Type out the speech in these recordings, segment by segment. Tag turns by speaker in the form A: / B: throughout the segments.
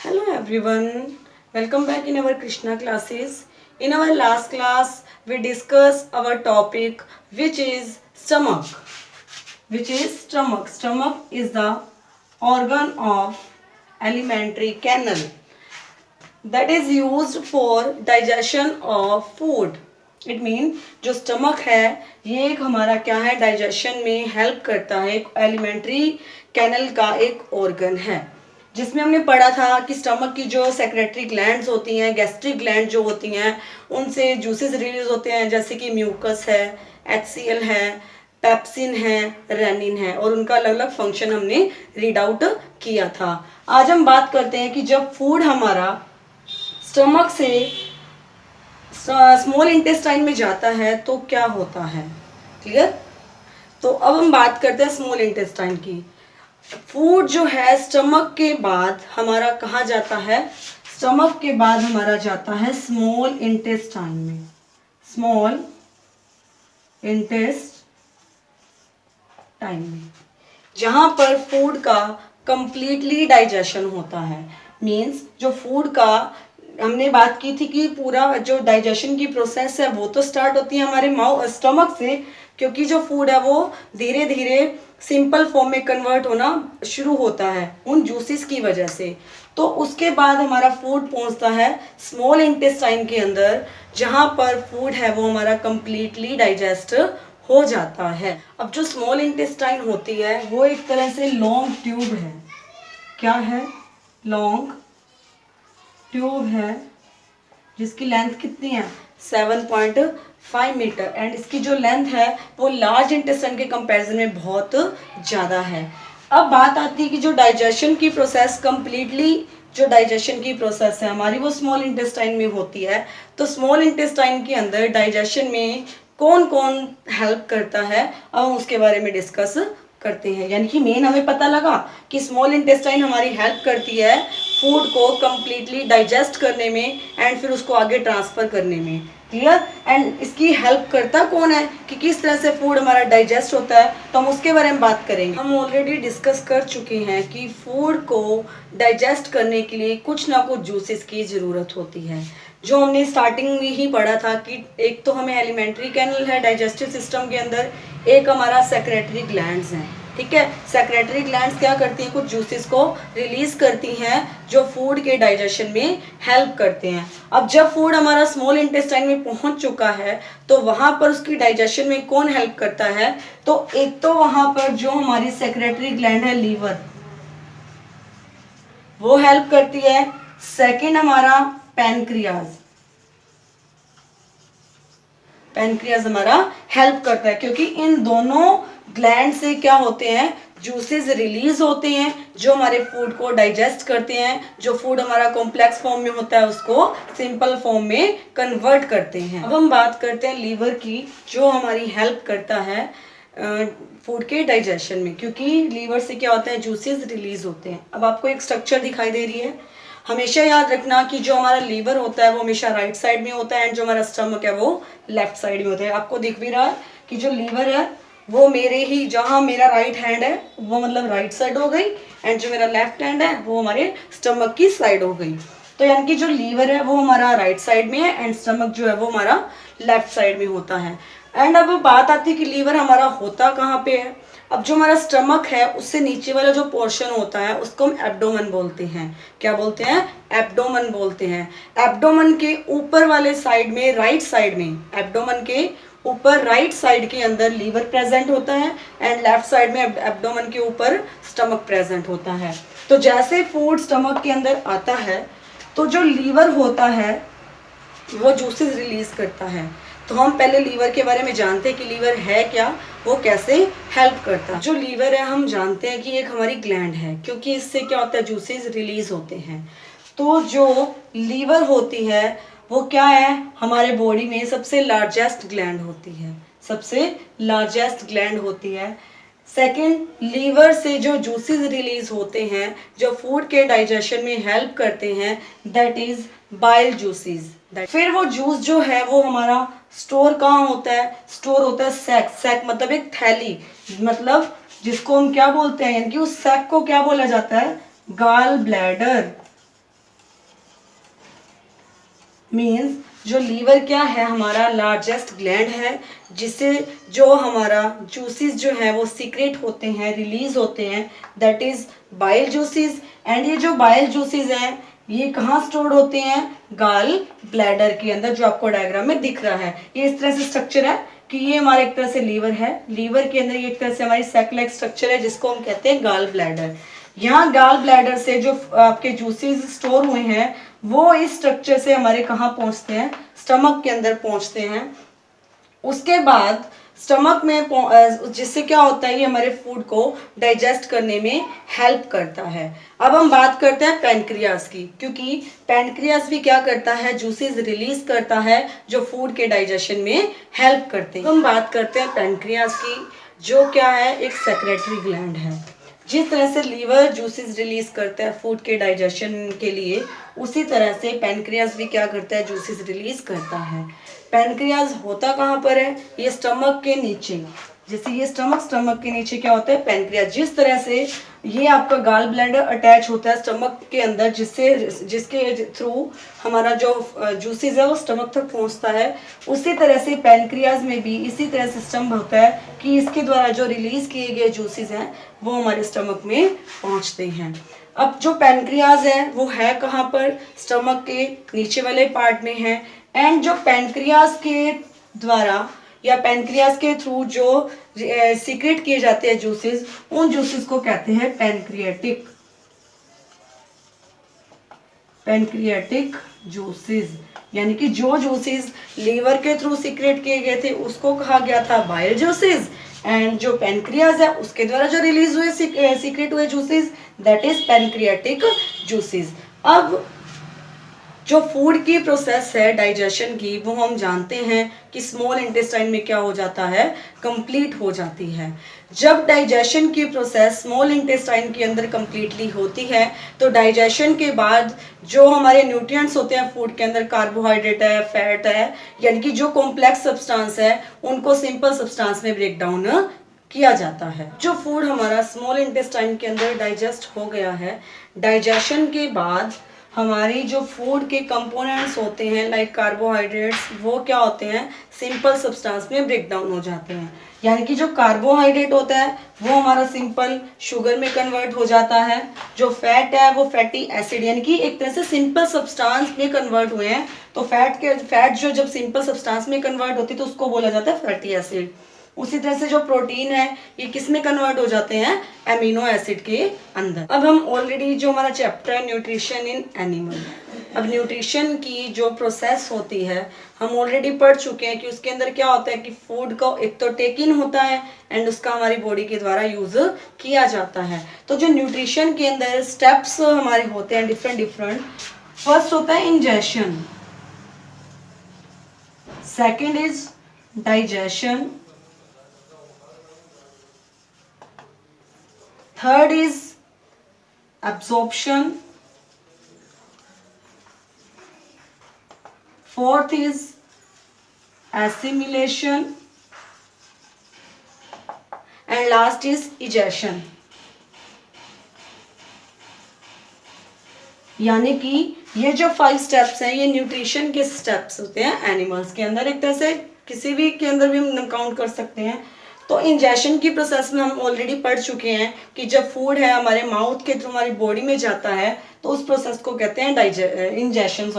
A: Hello everyone, welcome back in our Krishna classes. In our last class, we discussed our topic which is stomach. Stomach is the organ of alimentary canal that is used for digestion of food. It mean जो stomach है ये एक हमारा क्या है, digestion में help करता है, एक एलिमेंट्री कैनल का एक ऑर्गन है जिसमें हमने पढ़ा था कि स्टमक की जो सेक्रेटरी ग्लैंड्स होती हैं, गैस्ट्रिक ग्लैंड जो होती हैं, उनसे जूसेस रिलीज होते हैं जैसे कि म्यूकस है, HCl है, पेप्सिन है, रेनिन है और उनका अलग अलग फंक्शन हमने रीड आउट किया था। आज हम बात करते हैं कि जब फूड हमारा स्टमक से स्मॉल इंटेस्टाइन में जाता है तो क्या होता है। क्लियर? तो अब हम बात करते हैं स्मॉल इंटेस्टाइन की। फूड जो है स्टमक के बाद हमारा कहाँ जाता है? स्टमक के बाद हमारा जाता है स्मॉल इंटेस्टाइन में। स्मॉल इंटेस्टाइन में जहाँ पर फूड का कंप्लीटली डाइजेशन होता है। मीन्स जो फूड का हमने बात की थी कि पूरा जो डाइजेशन की प्रोसेस है वो तो स्टार्ट होती है हमारे स्टमक से, क्योंकि जो फूड है वो धीरे धीरे सिंपल फॉर्म में कन्वर्ट होना शुरू होता है उन जूसेस की वजह से। तो उसके बाद हमारा फूड पहुंचता है स्मॉल इंटेस्टाइन के अंदर जहां पर फूड है वो हमारा कंप्लीटली डाइजेस्ट हो जाता है। अब जो स्मॉल इंटेस्टाइन होती है वो एक तरह से लॉन्ग ट्यूब है। क्या है? लॉन्ग ट्यूब है जिसकी लेंथ कितनी है? 7.5 मीटर एंड इसकी जो लेंथ है वो लार्ज इंटेस्टाइन के कंपैरिजन में बहुत ज़्यादा है। अब बात आती है कि जो डाइजेशन की प्रोसेस जो डाइजेशन की प्रोसेस है हमारी वो स्मॉल इंटेस्टाइन में होती है। तो स्मॉल इंटेस्टाइन के अंदर डाइजेशन में कौन कौन हेल्प करता है अब हम उसके बारे में डिस्कस करते हैं। यानी कि मेन हमें पता लगा कि स्मॉल इंटेस्टाइन हमारी हेल्प करती है फूड को कंप्लीटली डाइजेस्ट करने में एंड फिर उसको आगे ट्रांसफर करने में। क्लियर? एंड इसकी हेल्प करता कौन है कि किस तरह से फूड हमारा डाइजेस्ट होता है, तो हम उसके बारे में बात करेंगे। हम ऑलरेडी डिस्कस कर चुके हैं कि फूड को डाइजेस्ट करने के लिए कुछ ना कुछ जूसेस की ज़रूरत होती है। जो हमने स्टार्टिंग में ही पढ़ा था कि एक तो हमें एलिमेंट्री कैनल है डाइजेस्टिव सिस्टम के अंदर, एक हमारा सेक्रेटरी ग्लैंड्स हैं। ठीक है, सेक्रेटरी ग्लैंड्स क्या करती हैं? कुछ जूसेस को रिलीज करती हैं जो फूड के डाइजेशन में हेल्प करते हैं। अब जब फूड हमारा स्मॉल इंटेस्टाइन में पहुंच चुका है तो वहां पर उसकी डाइजेशन में कौन हेल्प करता है? तो एक तो वहां पर जो हमारी सेक्रेटरी ग्लैंड है लीवर, वो हेल्प करती है। सेकेंड हमारा पैनक्रियाज हमारा हेल्प करता है, क्योंकि इन दोनों ग्लैंड से क्या होते हैं? जूसेस रिलीज होते हैं जो हमारे फूड को डाइजेस्ट करते हैं। जो फूड हमारा कॉम्प्लेक्स फॉर्म में होता है उसको सिंपल फॉर्म में कन्वर्ट करते हैं। अब हम बात करते हैं लीवर की, जो हमारी हेल्प करता है फूड के डाइजेशन में, क्योंकि लीवर से क्या होता है? जूसेस रिलीज होते हैं। अब आपको एक स्ट्रक्चर दिखाई दे रही है। हमेशा याद रखना कि जो हमारा लीवर होता है वो हमेशा राइट साइड में होता है एंड जो हमारा स्टमक है वो लेफ्ट साइड में होता है। आपको दिख भी रहा है कि जो लीवर है वो जहाँ मेरा राइट हैंड है वो मतलब राइट साइड हो गई एंड जो मेरा लेफ्ट हैंड है वो हमारे स्टमक की साइड हो गई। तो यानी कि जो लीवर है वो हमारा राइट साइड में है एंड स्टमक जो है वो हमारा लेफ्ट साइड में होता है। एंड अब बात आती है कि लीवर हमारा होता कहाँ पे है। अब जो हमारा स्टमक है उससे नीचे वाला जो पोर्शन होता है उसको हम एब्डोमेन बोलते हैं। क्या बोलते हैं? एब्डोमेन बोलते हैं। एब्डोमेन के ऊपर वाले साइड में, राइट साइड में, एब्डोमेन के ऊपर राइट साइड के अंदर लीवर प्रेजेंट होता है एंड लेफ्ट साइड में एब्डोमेन के ऊपर स्टमक प्रेजेंट होता है। तो जैसे फूड स्टमक के अंदर आता है तो जो लीवर होता है वो जूसेस रिलीज करता है। तो हम पहले लीवर के बारे में जानते हैं कि लीवर है क्या, वो कैसे हेल्प करता है। जो लीवर है हम जानते हैं कि एक हमारी ग्लैंड है, क्योंकि इससे क्या होता है? जूसेस रिलीज होते हैं। तो जो लीवर होती है वो क्या है? हमारे बॉडी में सबसे लार्जेस्ट ग्लैंड होती है, सबसे लार्जेस्ट ग्लैंड होती है। सेकेंड, लीवर से जो जूसेस रिलीज होते हैं जो फूड के डाइजेशन में हेल्प करते हैं, दैट इज बाइल जूसेस। फिर वो जूस जो है वो हमारा स्टोर कहाँ होता है? स्टोर होता है सैक मतलब एक थैली, मतलब जिसको हम क्या बोलते हैं, यानी कि उस सैक को क्या बोला जाता है? Gall bladder. मीन्स जो लीवर क्या है, हमारा लार्जेस्ट ग्लैंड है, जिससे जो हमारा जूसेस जो है वो सीक्रेट होते हैं, रिलीज होते हैं, that is bile juices. And ये जो बाइल जूसेस हैं ये कहाँ स्टोर होते हैं, गाल ब्लैडर के अंदर, जो आपको डायग्राम में दिख रहा है। ये इस तरह से स्ट्रक्चर है कि ये हमारा एक तरह से लीवर है, लीवर के अंदर ये एक तरह से हमारी सैक लाइक स्ट्रक्चर है जिसको हम कहते हैं गाल ब्लैडर। यहाँ गाल ब्लैडर से जो आपके जूसेस स्टोर हुए हैं वो इस स्ट्रक्चर से हमारे कहाँ पहुंचते हैं, स्टमक के अंदर पहुंचते हैं। उसके बाद स्टमक में जिससे क्या होता है, ये हमारे फूड को डाइजेस्ट करने में हेल्प करता है। अब हम बात करते हैं पैनक्रियाज की, क्योंकि पैनक्रियाज भी क्या करता है, जूसेस रिलीज करता है जो फूड के डाइजेशन में हेल्प करते हैं। हम बात करते हैं पैनक्रियाज की, जो क्या है, एक सेक्रेटरी ग्लैंड है। जिस तरह से लीवर जूसेस रिलीज करता है फूड के डाइजेशन के लिए, उसी तरह से पैनक्रियाज भी क्या करता है, जूसेस रिलीज करता है। पैनक्रियाज होता कहाँ पर है, ये स्टमक के नीचे। जैसे ये स्टमक के नीचे क्या होता है, पैनक्रियाज। जिस तरह से ये आपका गाल ब्लैडर अटैच होता है स्टमक के अंदर, जिसके थ्रू हमारा जो जूसेस है वो स्टमक तक पहुंचता है, उसी तरह से पैनक्रियाज में भी इसी तरह सिस्टम होता है कि इसके द्वारा जो रिलीज किए गए जूसेस हैं वो हमारे स्टमक में पहुंचते हैं। अब जो पैनक्रियाज है वो है कहाँ पर, स्टमक के नीचे वाले पार्ट में है। एंड जो पैनक्रियाज के द्वारा या पैनक्रियाज के थ्रू जो सीक्रेट किए जाते हैं जूसेस, उन जूसेस को कहते हैं पैनक्रियाटिक जूसेस। यानी कि जो जूसेस लीवर के थ्रू सीक्रेट किए गए थे उसको कहा गया था बाइल जूसेस, एंड जो पैनक्रियाज है उसके द्वारा जो रिलीज हुए सीक्रेट हुए juices, that is pancreatic juices. अब जो फूड की प्रोसेस है डाइजेशन की, वो हम जानते हैं कि स्मॉल इंटेस्टाइन में क्या हो जाता है, कंप्लीट हो जाती है। जब डाइजेशन की प्रोसेस स्मॉल इंटेस्टाइन के अंदर कंप्लीटली होती है तो डाइजेशन के बाद जो हमारे न्यूट्रिएंट्स होते हैं फूड के अंदर, कार्बोहाइड्रेट है, फैट है, यानी कि जो कॉम्प्लेक्स सब्सटेंस है उनको सिंपल सब्सटेंस में ब्रेक डाउन किया जाता है। जो फूड हमारा स्मॉल इंटेस्टाइन के अंदर डाइजेस्ट हो गया है, डाइजेशन के बाद हमारी जो फूड के कंपोनेंट्स होते हैं लाइक कार्बोहाइड्रेट्स, वो क्या होते हैं, सिंपल सब्सटेंस में ब्रेक डाउन हो जाते हैं। यानी कि जो कार्बोहाइड्रेट होता है वो हमारा सिंपल शुगर में कन्वर्ट हो जाता है, जो फैट है वो फैटी एसिड, यानी कि एक तरह से सिंपल सब्सटेंस में कन्वर्ट हुए हैं। तो फैट जो जब सिंपल सब्सटेंस में कन्वर्ट होती है तो उसको बोला जाता है फैटी एसिड। उसी तरह से जो प्रोटीन है ये किस में कन्वर्ट हो जाते हैं, एमिनो एसिड के अंदर। अब हम ऑलरेडी जो हमारा चैप्टर है न्यूट्रिशन इन एनिमल, अब न्यूट्रिशन की जो प्रोसेस होती है हम ऑलरेडी पढ़ चुके हैं कि उसके अंदर क्या होता है कि फूड को एक तो टेक इन होता है एंड उसका हमारी बॉडी के द्वारा यूज किया जाता है। तो जो न्यूट्रिशन के अंदर स्टेप्स हमारे होते हैं डिफरेंट, फर्स्ट होता है ingestion, second is digestion, third is absorption, fourth is assimilation, and last is egestion। यानी कि ये जो 5 स्टेप्स हैं ये न्यूट्रिशन के स्टेप्स होते हैं एनिमल्स के अंदर, एक तरह से किसी भी के अंदर भी हम काउंट कर सकते हैं। तो इंजेशन की प्रोसेस में हम ऑलरेडी पढ़ चुके हैं कि जब फूड है हमारे माउथ के थ्रू हमारी बॉडी में जाता है तो उस प्रोसेस को कहते हैं इंजेशन।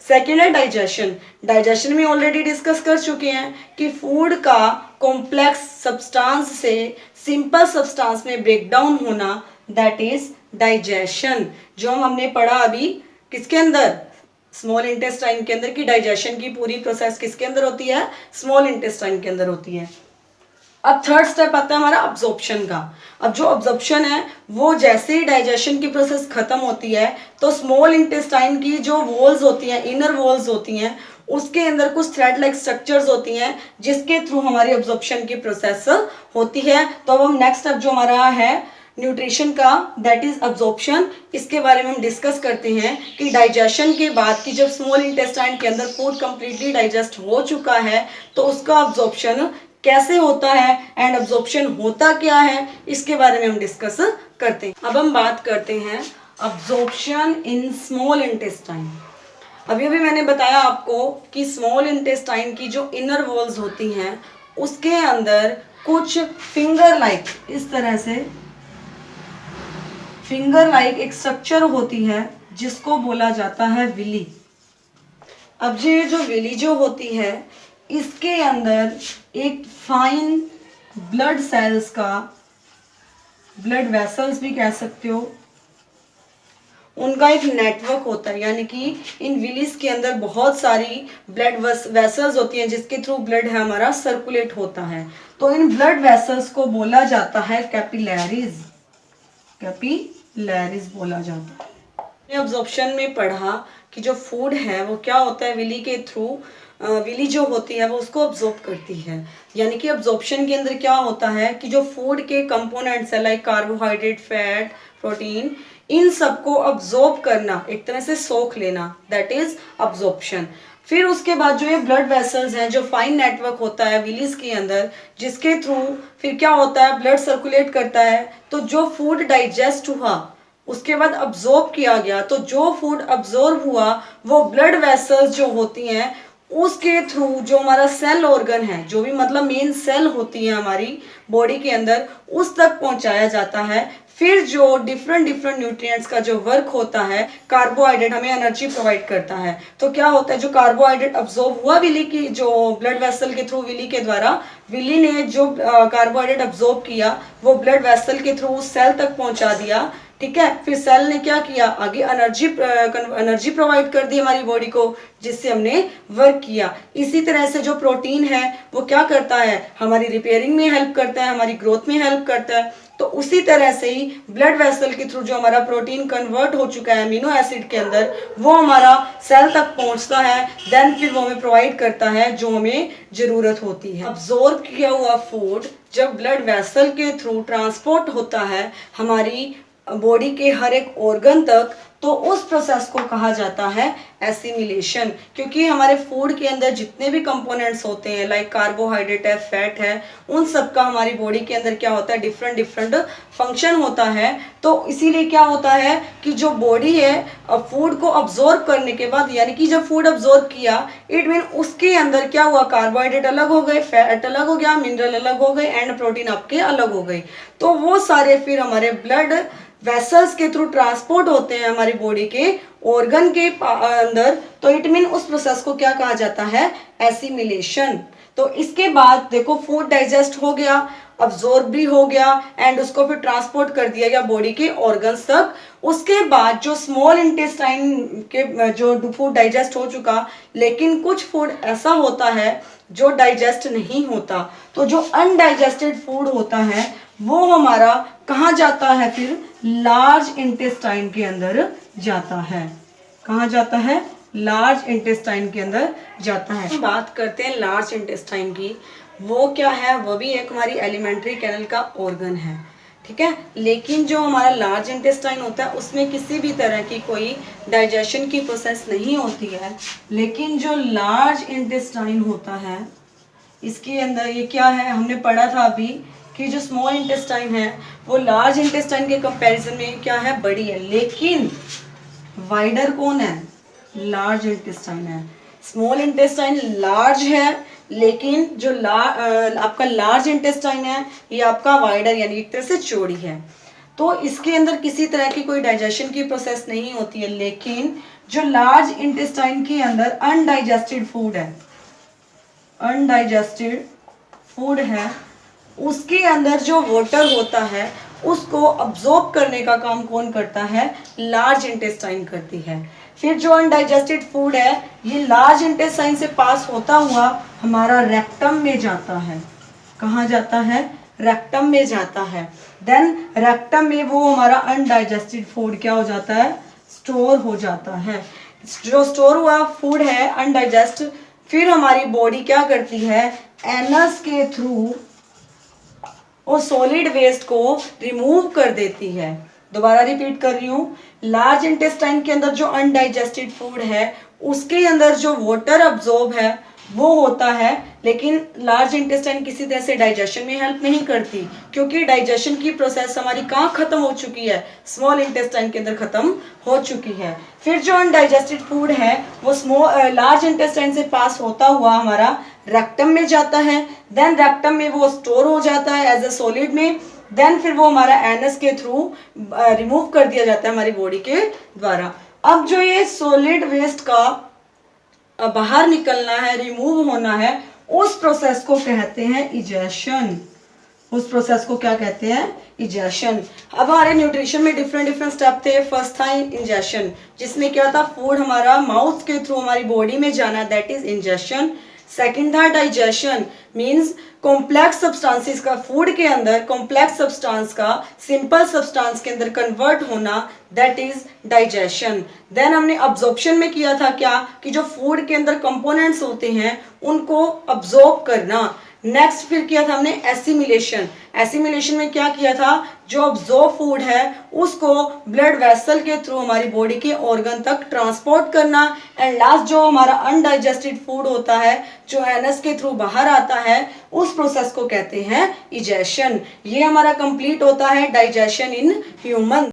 A: सेकेंड है डाइजेशन। डाइजेशन में ऑलरेडी डिस्कस कर चुके हैं कि फूड का कॉम्प्लेक्स सब्सटेंस से सिंपल सब्सटेंस में ब्रेक डाउन होना, दैट इज डाइजेशन। जो हमने पढ़ा अभी किसके अंदर, स्मॉल इंटेस्टाइन के अंदर, की डाइजेशन की पूरी प्रोसेस किसके अंदर होती है, स्मॉल इंटेस्टाइन के अंदर होती है। अब थर्ड स्टेप आता है हमारा अब्जॉर्प्शन का। अब जो अब्जॉर्प्शन है वो जैसे ही डाइजेशन की प्रोसेस खत्म होती है तो स्मॉल इंटेस्टाइन की जो वॉल्स होती हैं, इनर वॉल्स होती हैं, उसके अंदर कुछ थ्रेड लाइक स्ट्रक्चर्स होती हैं जिसके थ्रू हमारी अब्जॉर्प्शन की प्रोसेस होती है। तो अब हम नेक्स्ट स्टेप जो हमारा है न्यूट्रिशन का, दैट इज अब्जॉर्प्शन, इसके बारे में हम डिस्कस करते हैं कि डाइजेशन के बाद की जब स्मॉल इंटेस्टाइन के अंदर फूड कंप्लीटली डाइजेस्ट हो चुका है तो उसका अब्जॉर्प्शन कैसे होता है एंड अब्जॉर्प्शन होता क्या है, इसके बारे में हम डिस्कस करते हैं। अब हम बात करते हैं अब्जॉर्प्शन इन स्मॉल इंटेस्टाइन। अभी अभी मैंने बताया आपको कि स्मॉल इंटेस्टाइन की जो इनर वॉल्स होती हैं उसके अंदर कुछ फिंगर लाइक इस तरह से फिंगर लाइक एक स्ट्रक्चर होती है जिसको बोला जाता है विली। अब ये जो विली जो होती है इसके अंदर एक फाइन ब्लड सेल्स का, ब्लड वेसल्स भी कह सकते हो, उनका एक नेटवर्क होता है। यानी कि इन विलीज के अंदर बहुत सारी ब्लड वेसल्स होती हैं जिसके थ्रू ब्लड है हमारा सर्कुलेट होता है। तो इन ब्लड वेसल्स को बोला जाता है कैपिलरीज, कैपिलरीज बोला जाता है। अब्जॉर्प्शन में पढ़ा कि जो फूड है वो क्या होता है, विली के थ्रू, विली जो होती है वो उसको अब्जॉर्ब करती है। यानी कि अब्जॉर्प्शन के अंदर क्या होता है कि जो फूड के कंपोनेंट्स है लाइक कार्बोहाइड्रेट, फैट, प्रोटीन, इन सबको अब्जॉर्ब करना, एक तरह से सोख लेना, दैट इज अब्जॉर्प्शन। फिर उसके बाद जो ये ब्लड वेसल्स हैं, जो फाइन नेटवर्क होता है विलीज के अंदर, जिसके थ्रू फिर क्या होता है ब्लड सर्कुलेट करता है। तो जो फूड डाइजेस्ट हुआ उसके बाद अब्जॉर्ब किया गया, तो जो फूड अब्जॉर्ब हुआ वो ब्लड वेसल्स जो होती हैं उसके थ्रू जो हमारा सेल ऑर्गन है, जो भी मतलब मेन सेल होती है हमारी बॉडी के अंदर, उस तक पहुंचाया जाता है। फिर जो डिफरेंट न्यूट्रिएंट्स का जो वर्क होता है, कार्बोहाइड्रेट हमें एनर्जी प्रोवाइड करता है। तो क्या होता है जो कार्बोहाइड्रेट अब्सॉर्ब हुआ विली की, जो ब्लड वेसल के थ्रू विली के द्वारा, विली ने जो कार्बोहाइड्रेट अब्सॉर्ब किया वो ब्लड वेसल के थ्रू सेल तक पहुंचा दिया। ठीक है, फिर सेल ने क्या किया, आगे एनर्जी प्रोवाइड कर दी हमारी बॉडी को, जिससे हमने वर्क किया। इसी तरह से जो प्रोटीन है वो क्या करता है, हमारी रिपेयरिंग में हेल्प करता है, हमारी ग्रोथ में हेल्प करता है। तो उसी तरह से ही ब्लड वेसल के थ्रू जो हमारा प्रोटीन कन्वर्ट हो चुका है अमीनो एसिड के अंदर, वो हमारा सेल तक पहुंचता है, देन फिर वो हमें प्रोवाइड करता है जो हमें जरूरत होती है। अब्सॉर्ब किया हुआ फूड जब ब्लड वेसल के थ्रू ट्रांसपोर्ट होता है हमारी बॉडी के हर एक ऑर्गन तक, तो उस प्रोसेस को कहा जाता है एसिमिलेशन। क्योंकि हमारे फूड के अंदर जितने भी कंपोनेंट्स होते हैं लाइक कार्बोहाइड्रेट है, फैट है, उन सब का हमारी बॉडी के अंदर क्या होता है, डिफरेंट फंक्शन होता है। तो इसीलिए क्या होता है कि जो बॉडी है फूड को अब्जॉर्ब करने के बाद, यानी कि जब फूड अब्जॉर्ब किया, इट मीन उसके अंदर क्या हुआ, कार्बोहाइड्रेट अलग हो गए, फैट अलग हो गया, मिनरल अलग हो गए एंड प्रोटीन आपके अलग हो गई। तो वो सारे फिर हमारे ब्लड वेसल्स के थ्रू ट्रांसपोर्ट होते हैं हमारी बॉडी के ऑर्गन के अंदर। तो इट मीन उस प्रोसेस को क्या कहा जाता है, एसिमिलेशन। तो इसके बाद देखो फूड डाइजेस्ट हो गया, अब्सॉर्ब भी हो गया एंड उसको फिर ट्रांसपोर्ट कर दिया गया बॉडी के ऑर्गन्स तक। उसके बाद जो स्मॉल इंटेस्टाइन के जो फूड डाइजेस्ट हो चुका, लेकिन कुछ फूड ऐसा होता है जो डाइजेस्ट नहीं होता। तो जो अनडाइजेस्टेड फूड होता है वो हमारा कहाँ जाता है, फिर लार्ज इंटेस्टाइन के अंदर जाता है। कहाँ जाता है, लार्ज इंटेस्टाइन के अंदर जाता है। बात करते हैं लार्ज इंटेस्टाइन की, वो क्या है, वो भी एक हमारी एलिमेंट्री कैनल का ऑर्गन है। ठीक है, लेकिन जो हमारा लार्ज इंटेस्टाइन होता है उसमें किसी भी तरह की कोई डाइजेशन की प्रोसेस नहीं होती है। लेकिन जो लार्ज इंटेस्टाइन होता है इसके अंदर ये क्या है, हमने पढ़ा था अभी कि जो स्मॉल इंटेस्टाइन है वो लार्ज इंटेस्टाइन के कंपैरिजन में क्या है, बड़ी है। लेकिन वाइडर कौन है, लार्ज इंटेस्टाइन है। स्मॉल इंटेस्टाइन लार्ज है, लेकिन जो आपका लार्ज इंटेस्टाइन है ये आपका वाइडर यानी एक तरह से चौड़ी है। तो इसके अंदर किसी तरह की कोई डाइजेशन की प्रोसेस नहीं होती है। लेकिन जो लार्ज इंटेस्टाइन के अंदर अनडाइजेस्टेड फूड है, अनडाइजेस्टेड फूड है, उसके अंदर जो वाटर होता है उसको अब्जॉर्ब करने का काम कौन करता है, लार्ज इंटेस्टाइन करती है। फिर जो अनडाइजेस्टेड फूड है ये लार्ज इंटेस्टाइन से पास होता हुआ हमारा रेक्टम में जाता है। कहाँ जाता है, रेक्टम में जाता है। देन रेक्टम में वो हमारा अनडाइजेस्टेड फूड क्या हो जाता है, स्टोर हो जाता है। जो स्टोर हुआ फूड है अनडाइजेस्ट, फिर हमारी बॉडी क्या करती है, एनस के थ्रू वो सॉलिड वेस्ट को रिमूव कर देती है। दोबारा रिपीट कर रही हूँ, लार्ज इंटेस्टाइन के अंदर जो अनडाइजेस्टेड फूड है उसके अंदर जो वाटर अब्जॉर्ब है वो होता है, लेकिन लार्ज इंटेस्टाइन किसी तरह से डाइजेशन में हेल्प नहीं करती, क्योंकि डाइजेशन की प्रोसेस हमारी कहाँ खत्म हो चुकी है, स्मॉल इंटेस्टाइन के अंदर खत्म हो चुकी है। फिर जो अनडाइजेस्टेड फूड है वो लार्ज इंटेस्टाइन से पास होता हुआ हमारा रेक्टम में जाता है, देन रेक्टम में वो स्टोर हो जाता है एज अ सॉलिड में, देन फिर वो हमारा एनस के थ्रू रिमूव कर दिया जाता है हमारी बॉडी के द्वारा। अब जो ये सॉलिड वेस्ट का बाहर निकलना है, रिमूव होना है, उस प्रोसेस को कहते हैं इजेशन। उस प्रोसेस को क्या कहते हैं, इजेशन। अब हमारे न्यूट्रिशन में डिफरेंट स्टेप थे। फर्स्ट था इंजेशन, जिसमें क्या था, फूड हमारा माउथ के थ्रू हमारी बॉडी में जाना, दैट इज इंजेशन। सेकेंड था डाइजेशन, मीन्स कॉम्प्लेक्स सब्सटेंसेस का फूड के अंदर कॉम्प्लेक्स सब्सटेंस का सिंपल सब्सटेंस के अंदर कन्वर्ट होना, दैट इज डाइजेशन। देन हमने अब्जॉर्प्शन में किया था क्या, कि जो फूड के अंदर कंपोनेंट्स होते हैं उनको अब्जॉर्ब करना। नेक्स्ट फिर किया था हमने एसिमिलेशन। एसिमिलेशन में क्या किया था, जो अब्जॉर्ब फूड है उसको ब्लड वेसल के थ्रू हमारी बॉडी के ऑर्गन तक ट्रांसपोर्ट करना। एंड लास्ट जो हमारा अनडाइजेस्टेड फूड होता है, जो एनस के थ्रू बाहर आता है, उस प्रोसेस को कहते हैं इजेशन। ये हमारा कंप्लीट होता है डाइजेशन इन ह्यूमन।